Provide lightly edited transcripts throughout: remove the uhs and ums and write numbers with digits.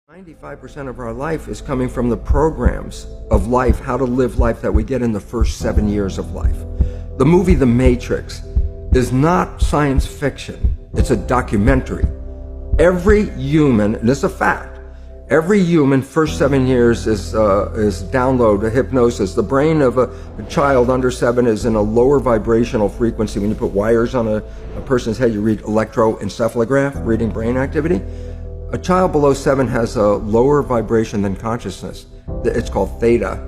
95% of our life is coming from the programs of life, how to live life that we get in the first 7 years of life. The movie The Matrix is not science fiction, it's a documentary. Every human, and it's a fact, every human first 7 years is download hypnosis. The brain of a child under 7 is in a lower vibrational frequency. When you put wires on a person's head, you read electroencephalograph, reading brain activity. A child below 7 has a lower vibration than consciousness. It's called theta.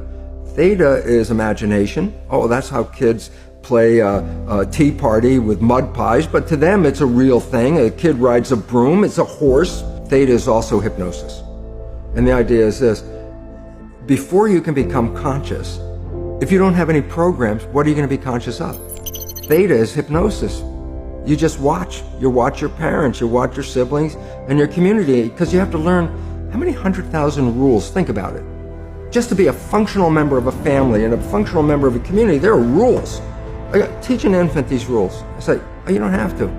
Theta is imagination. Oh, that's how kids play a tea party with mud pies, but to them it's a real thing. A kid rides a broom, it's a horse. Theta is also hypnosis. And the idea is this: before you can become conscious, if you don't have any programs, what are you going to be conscious of? Theta is hypnosis. You just watch. You watch your parents, you watch your siblings, and your community, because you have to learn how many 100,000 rules. Think about it. Just to be a functional member of a family and a functional member of a community, there are rules. Teach an infant these rules. I say, oh, you don't have to.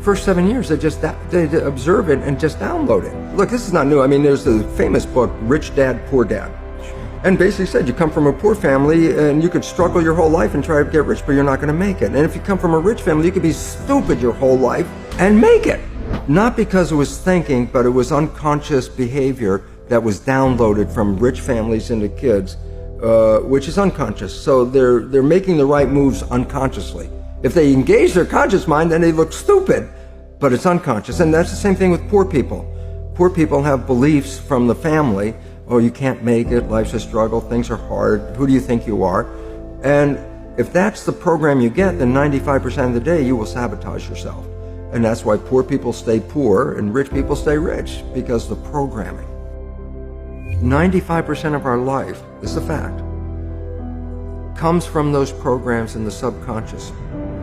First 7 years, they observe it and just download it. Look, this is not new. I mean, there's the famous book, Rich Dad, Poor Dad. And basically said you come from a poor family and you could struggle your whole life and try to get rich, but you're not going to make it. And if you come from a rich family, you could be stupid your whole life and make it. Not because it was thinking, but it was unconscious behavior that was downloaded from rich families into kids, which is unconscious. So they're making the right moves unconsciously. If they engage their conscious mind, then they look stupid, but it's unconscious. And that's the same thing with poor people. Poor people have beliefs from the family. Oh, you can't make it, life's a struggle, things are hard, who do you think you are? And if that's the program you get, then 95% of the day you will sabotage yourself. And that's why poor people stay poor and rich people stay rich, because the programming. 95% of our life, this is a fact, comes from those programs in the subconscious.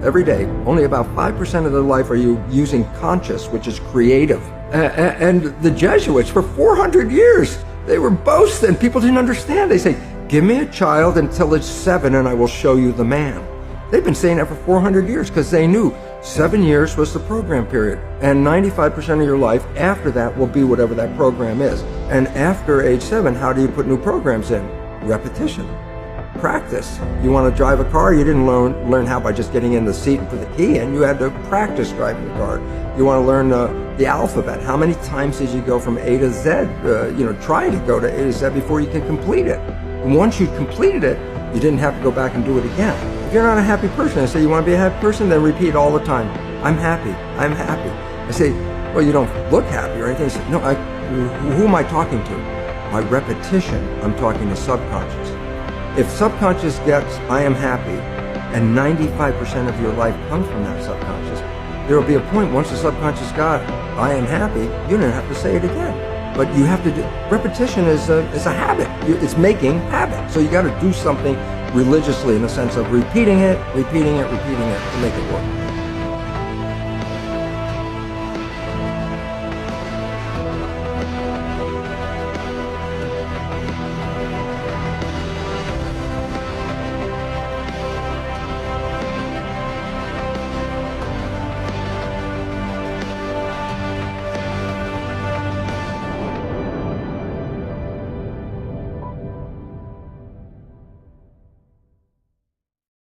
Every day, only about 5% of their life are you using conscious, which is creative. And the Jesuits, for 400 years, they were boasting. People didn't understand. They say, give me a child until it's 7 and I will show you the man. They've been saying that for 400 years because they knew 7 years was the program period. And 95% of your life after that will be whatever that program is. And after age 7, how do you put new programs in? Repetition. Practice. You want to drive a car, you didn't learn how by just getting in the seat and put the key in. You had to practice driving the car. You want to learn the alphabet. How many times did you go from A to Z, try to go to A to Z before you can complete it? And once you completed it, you didn't have to go back and do it again. If you're not a happy person, I say, you want to be a happy person? Then repeat all the time, I'm happy, I'm happy. I say, well, you don't look happy or anything. I say, no, who am I talking to? By repetition, I'm talking to subconscious. If subconscious gets, I am happy, and 95% of your life comes from that subconscious, there will be a point once the subconscious got, I am happy, you don't have to say it again. But you have to do, repetition is a habit. It's making habit. So you got to do something religiously in the sense of repeating it to make it work.